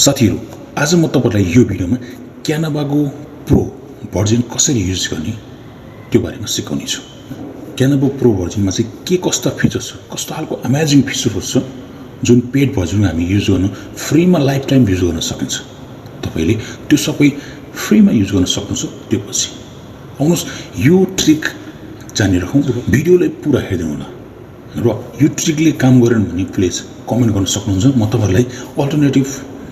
साथीहरु आज म तपाईलाई यो भिडियोमा क्यानाभाको प्रो भर्जन कसरी युज गर्ने त्यो बारेमा सिकाउने छु। क्यानाभा प्रो भर्जनमा चाहिँ के कस्ता फिचर्स छ, कस्तो खालको अमेजिङ फिचरहरु छ जुन पेड भर्जनमा हामी युज गर्न फ्रीमा लाइफ टाइम युज गर्न सकिन्छ। तपाईले त्यो सबै फ्रीमा युज गर्न सक्नुहुन्छ। त्यो पछि आउनुस् यो ट्रिक जानेर राखौं र भिडियोलाई पुरा हेर्दै होला र यो ट्रिकले काम गरेन भने प्लिज कमेन्ट गर्न सक्नुहुन्छ। म तपाईलाई अल्टरनेटिभ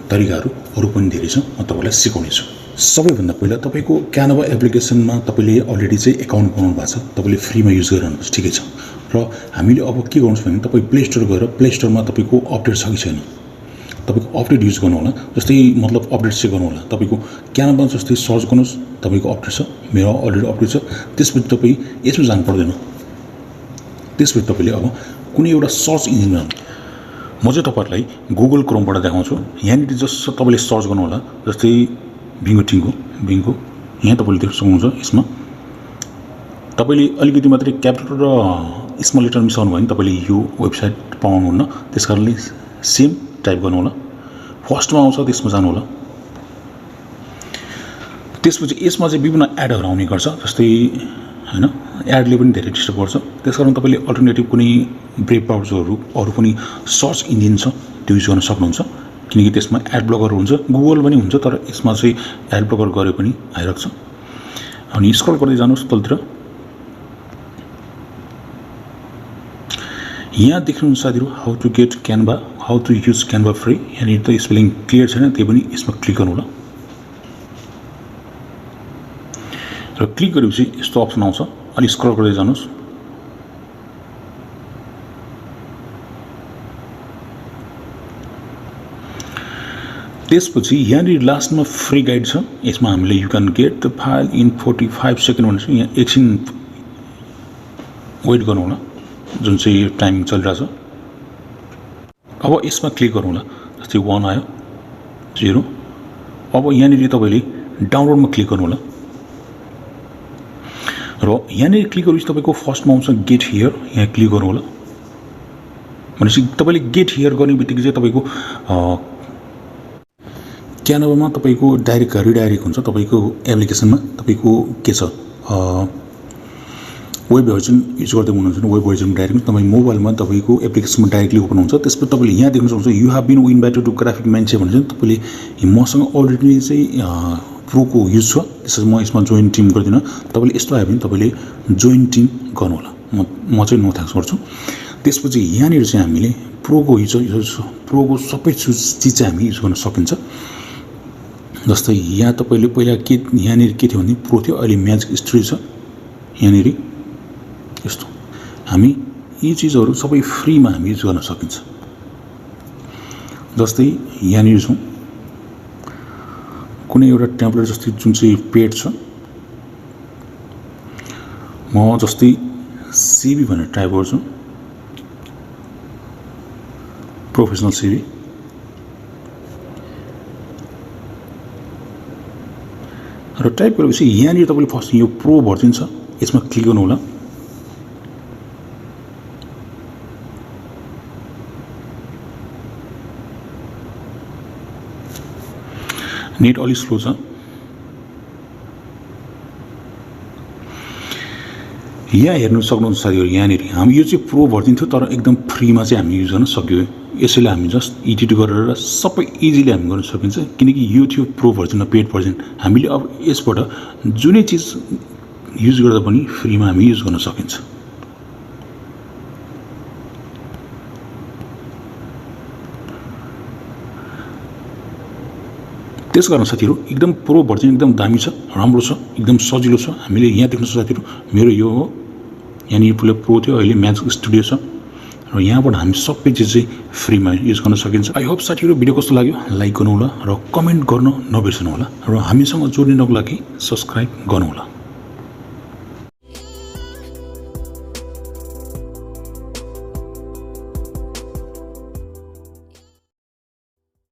तरिकाहरु अरु पनि धेरै छ, म तपाईलाई सिकाउने छु। सबैभन्दा पहिला तपाईको क्यानभा एप्लिकेसनमा तपाईले अलरेडी चाहिँ अकाउन्ट बनाउनु भएको छ, तपाईले फ्रीमा युज गरिरहनुहुन्छ, ठिकै छ। र हामीले अब के गर्नुस् भने तपाई प्ले स्टोर गएर प्ले स्टोरमा तपाईको अपडेट छ कि छैन तपाईको अपडेट युज गर्नु होला। जस्तै मतलब अपडेट चाहिँ गर्नु होला। तपाईको क्यानभा जस्तै सर्च गर्नुस्, तपाईको अपडेट छ, मेरो अलरेडी अपडेट छ। त्यसपछि तपाई यसमा जानु पर्दैन। त्यसपछि तपाईले अब कुनै एउटा सर्च इन्जिनमा म चाहिँ तपाईहरुलाई गुगल क्रोमबाट देखाउँछु। यहाँनिर जस्ट तपाईले सर्च गर्नु होला। जस्तै बिङ्गो यहाँ तपाईले देख्न सक्नुहुन्छ। यसमा तपाईले अलिकति मात्रै क्यापिटल र स्मल लेटर मिसाउनु भयो भने तपाईले यो वेबसाइट पाउनुहुन्न। त्यसकारणले सेम टाइप गर्नु होला। फर्स्टमा आउँछ, त्यसमा जानु होला। त्यसपछि यसमा चाहिँ विभिन्न एडहरु आउने गर्छ। जस्तै हैन एडले पनि धेरै डिस्टर्ब गर्छ। त्यसकारण तपाईले अल्टरनेटिभ कुनै ब्रेभ ब्राउजरहरु अरु पनि सर्च इन्जिन छ त्यो युज गर्न सक्नुहुन्छ। किनकि त्यसमा एड ब्लकर हुन्छ, गुगल पनि हुन्छ, तर यसमा चाहिँ एड ब्लकर गरे पनि आइराख्छ। अनि स्क्रल गर्दै जानुस् तलतिर। यहाँ देख्नुहुन्छ साथीहरु how to get Canva, how to use Canva free. यहाँ त स्पेलिङ क्लियर छैन, त्यही पनि यसमा क्लिक गर्नु होला। र क्लिक गरेपछि यस्तो अप्सन आउँछ। अलि स्क्रल गर्दै जानुस्। त्यसपछि यहाँनिर लास्टमा फ्री गाइड छ। यसमा हामीले you can get the file in 45 second भनेको यहाँ एकछिन वेट गर्नु होला, जुन चाहिँ टाइमिङ चलिरहेछ। अब यसमा क्लिक गर्नु होला। जस्तै 1 आयो, 0। अब यहाँनिर तपाईले डाउनलोडमा क्लिक गर्नु होला। र यहाँनिर क्लिक गरेपछि तपाईको फर्स्टमा आउँछ गेट हियर। यहाँ क्लिक गर्नु होला। भनेपछि तपाईले गेट हियर गर्ने बित्तिकै चाहिँ तपाईको क्यानभामा तपाईको डाइरेक्ट रिडाइरेक्ट हुन्छ। तपाईको एप्लिकेसनमा तपाईको के छ वेब भर्जन युज गर्दै हुनुहुन्छ भने वेब भर्जन डाइरेक्ट तपाई मोबाइलमा तपाईको एप्लिकेसनमा डाइरेक्टली ओपन हुन्छ। त्यसपछि तपाईले यहाँ देख्न सक्नुहुन्छ you have been invited to graphic मान्छे भनेर तपाईले मसँग अलरेडी चाहिँ प्रोको युज छ। त्यसैले म यसमा जोइन टिम गर्दिन। तपाईले यस्तो आयो भने तपाईले जोइन टिम गर्नु होला। म चाहिँ नो थ्याङ्क्स गर्छु। त्यसपछि यहाँनिर चाहिँ हामीले प्रोको प्रोको सबै चीज चाहिँ हामी युज गर्न सकिन्छ। जस्तै यहाँ तपाईले पहिला के यहाँनिर के थियो भने प्रो थियो, अहिले म्याजिक स्टुडियो छ। यहाँनिर यस्तो हामी यी चीजहरु सबै फ्रीमा हामी युज गर्न सकिन्छ। जस्तै यहाँनिर छौं कुनै एउटा टेम्पलेट जस्तै जुन चाहिँ पेड छ। म जस्तै सीवी भनेर टाइप गर्छु, प्रोफेसनल सीवी। र टाइप गरेपछि यहाँनिर तपाईले फर्स्ट यो प्रो भर्जन छ, यसमा क्लिक गर्नु होला। नेट अलि स्लो छ। यहाँ हेर्नु सक्नुहुन्छ साथीहरु। यहाँनिर हामी यो चाहिँ प्रो भर्जन थियो, तर एकदम फ्रीमा चाहिँ हामी युज गर्न सक्यौ। यसैले हामी जस्ट एडिट गरेर सबै इजिली हामी गर्न सकिन्छ। किनकि यो थियो प्रो भर्जन र पेड भर्जन। हामीले अब यसबाट जुनै चीज युज गर्दा पनि फ्रीमा हामी युज गर्न सकिन्छ। त्यसकारण साथीहरु एकदम प्रो भर्जन एकदम दामी छ, राम्रो छ, एकदम सजिलो छ। हामीले यहाँ देख्न सक्छ साथीहरु, मेरो यो हो। यहाँनिर पुरा प्रो थियो, अहिले म्याजिक स्टुडियो छ। र यहाँबाट हामी सबै चीज चाहिँ फ्रीमा युज गर्न सकिन्छ। आई होप साथीहरु भिडियो कस्तो लाग्यो लाइक गर्नु होला र कमेन्ट गर्न नबिर्सनु होला र हामीसँग जोडिनको लागि सब्स्क्राइब गर्नु होला।